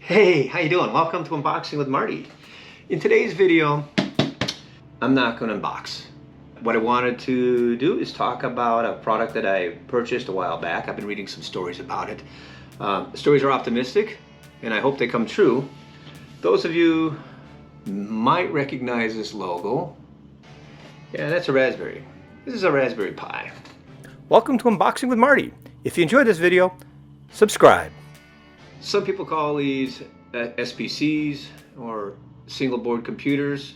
Hey, how you doing? Welcome to Unboxing with Marty. In today's video, I'm not going to unbox. What I wanted to do is talk about a product that I purchased a while back. I've been reading some stories about it. The stories are optimistic, and I hope they come true. Those of you might recognize this logo. Yeah, that's a Raspberry. This is a Raspberry Pi. Welcome to Unboxing with Marty. If you enjoyed this video, subscribe. Some people call these SBCs or single board computers.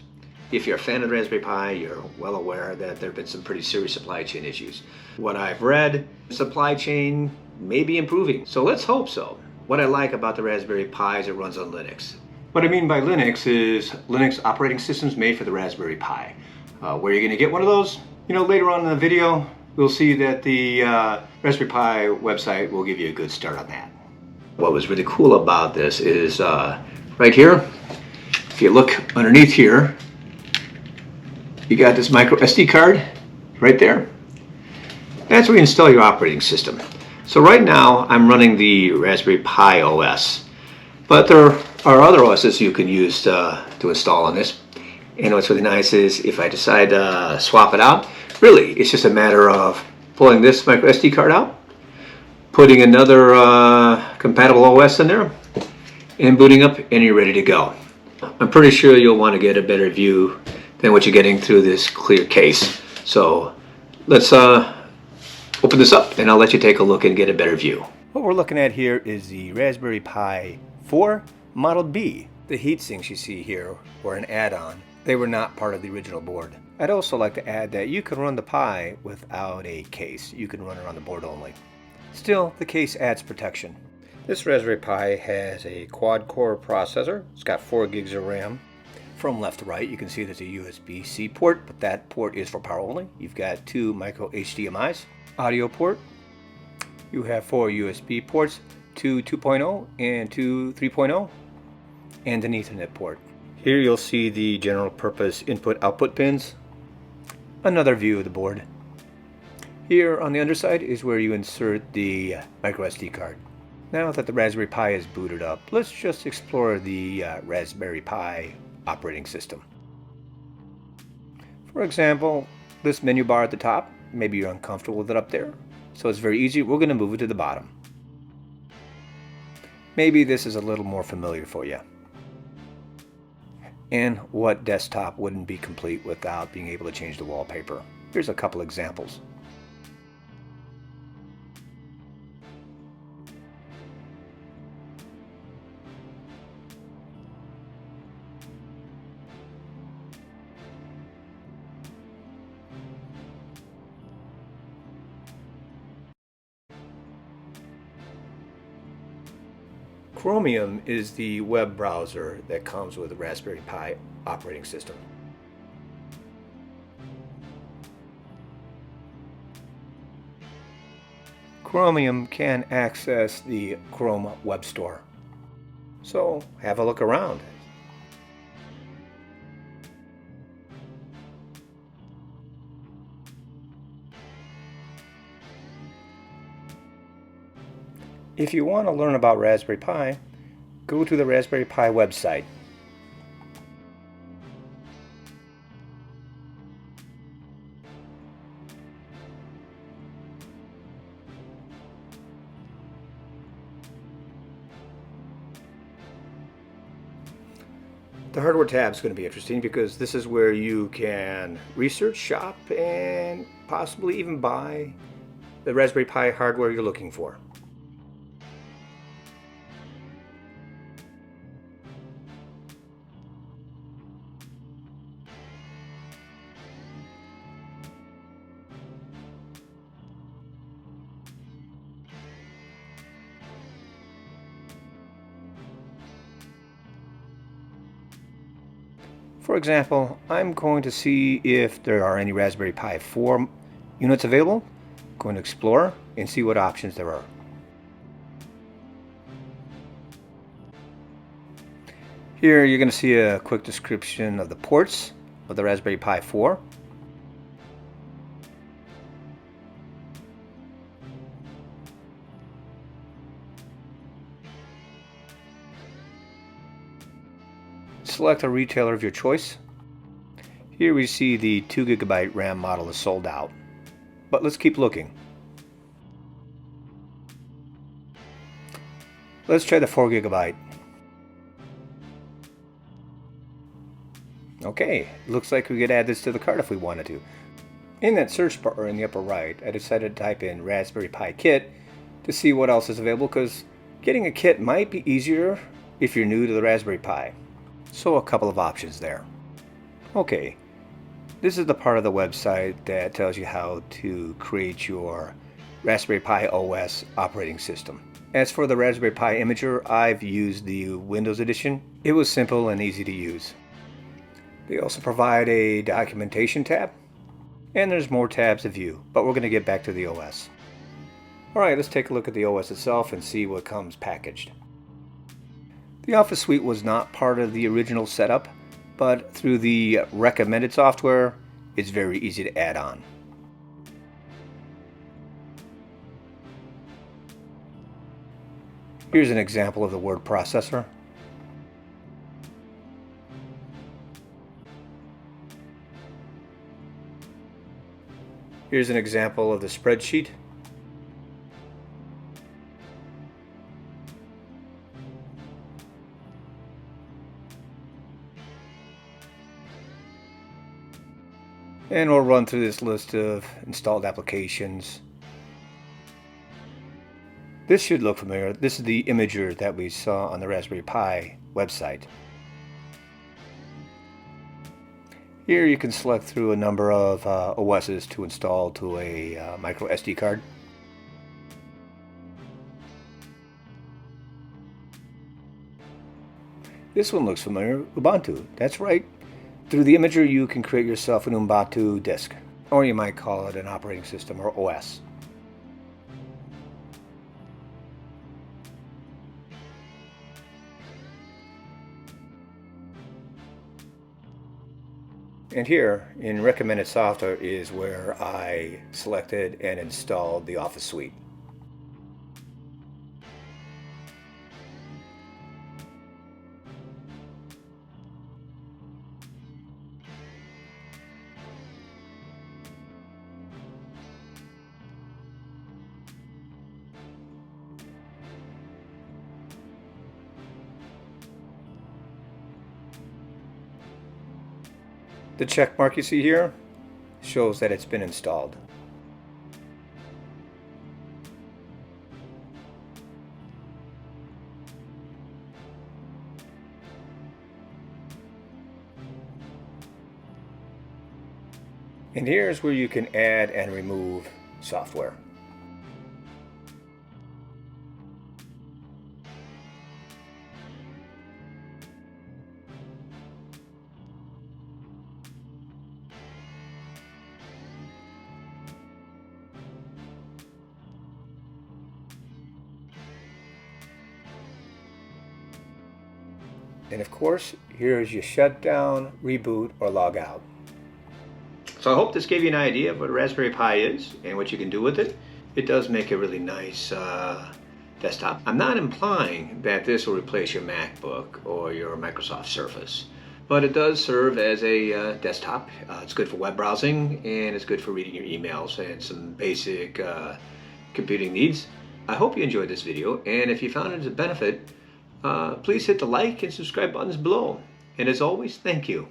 If you're a fan of the Raspberry Pi, you're well aware that there have been some pretty serious supply chain issues. What I've read, supply chain may be improving, so let's hope so. What I like about the Raspberry Pi is it runs on Linux. What I mean by Linux is Linux operating systems made for the Raspberry Pi. Where are you going to get one of those? You know, later on in the video, we'll see that the Raspberry Pi website will give you a good start on that. What was really cool about this is right here, if you look underneath here, you got this micro SD card right there. That's where you install your operating system. So right now I'm running the Raspberry Pi OS, but there are other OSs you can use to install on this. And what's really nice is if I decide to swap it out, really it's just a matter of pulling this micro SD card out, putting another compatible OS in there, and booting up, and you're ready to go. I'm pretty sure you'll want to get a better view than what you're getting through this clear case. So let's open this up and I'll let you take a look and get a better view. What we're looking at here is the Raspberry Pi 4 Model B. The heat sinks you see here were an add-on. They were not part of the original board. I'd also like to add that you can run the Pi without a case. You can run it on the board only. Still, the case adds protection. This Raspberry Pi has a quad-core processor. It's got 4 gigs of RAM. From left to right, you can see there's a USB-C port, but that port is for power only. You've got 2 micro HDMIs, audio port. You have 4 USB ports, 2 2.0 and 2 3.0, and an Ethernet port. Here you'll see the general purpose input-output pins. Another view of the board. Here on the underside is where you insert the micro SD card. Now that the Raspberry Pi is booted up, let's just explore the Raspberry Pi operating system. For example, this menu bar at the top, maybe you're uncomfortable with it up there, so it's very easy. We're going to move it to the bottom. Maybe this is a little more familiar for you. And what desktop wouldn't be complete without being able to change the wallpaper? Here's a couple examples. Chromium is the web browser that comes with the Raspberry Pi operating system. Chromium can access the Chrome Web Store. So have a look around. If you want to learn about Raspberry Pi, go to the Raspberry Pi website. The hardware tab is going to be interesting because this is where you can research, shop, and possibly even buy the Raspberry Pi hardware you're looking for. For example, I'm going to see if there are any Raspberry Pi 4 units available. I'm going to explore and see what options there are. Here you're going to see a quick description of the ports of the Raspberry Pi 4. Select a retailer of your choice. Here we see the 2 GB RAM model is sold out, but let's keep looking. Let's try the 4 GB. Okay, looks like we could add this to the cart if we wanted to. In that search bar in the upper right, I decided to type in Raspberry Pi Kit to see what else is available, because getting a kit might be easier if you're new to the Raspberry Pi. So a couple of options there. Okay, this is the part of the website that tells you how to create your Raspberry Pi OS operating system. As for the Raspberry Pi Imager, I've used the Windows edition. It was simple and easy to use. They also provide a documentation tab, and there's more tabs to view, but we're going to get back to the OS. Alright, let's take a look at the OS itself and see what comes packaged. The Office Suite was not part of the original setup, but through the recommended software, it's very easy to add on. Here's an example of the word processor. Here's an example of the spreadsheet. And we'll run through this list of installed applications. This should look familiar. This is the Imager that we saw on the Raspberry Pi website. Here you can select through a number of OSs to install to a micro SD card. This one looks familiar, Ubuntu. That's right. Through the Imager you can create yourself an Ubuntu disk, or you might call it an operating system or OS. And here in recommended software is where I selected and installed the Office Suite. The check mark you see here shows that it's been installed. And here's where you can add and remove software. And of course, here's your shutdown, reboot, or log out. So I hope this gave you an idea of what a Raspberry Pi is and what you can do with it. It does make a really nice desktop. I'm not implying that this will replace your MacBook or your Microsoft Surface, but it does serve as a desktop. It's good for web browsing, and it's good for reading your emails and some basic computing needs. I hope you enjoyed this video, and if you found it as a benefit, please hit the like and subscribe buttons below. And as always, thank you.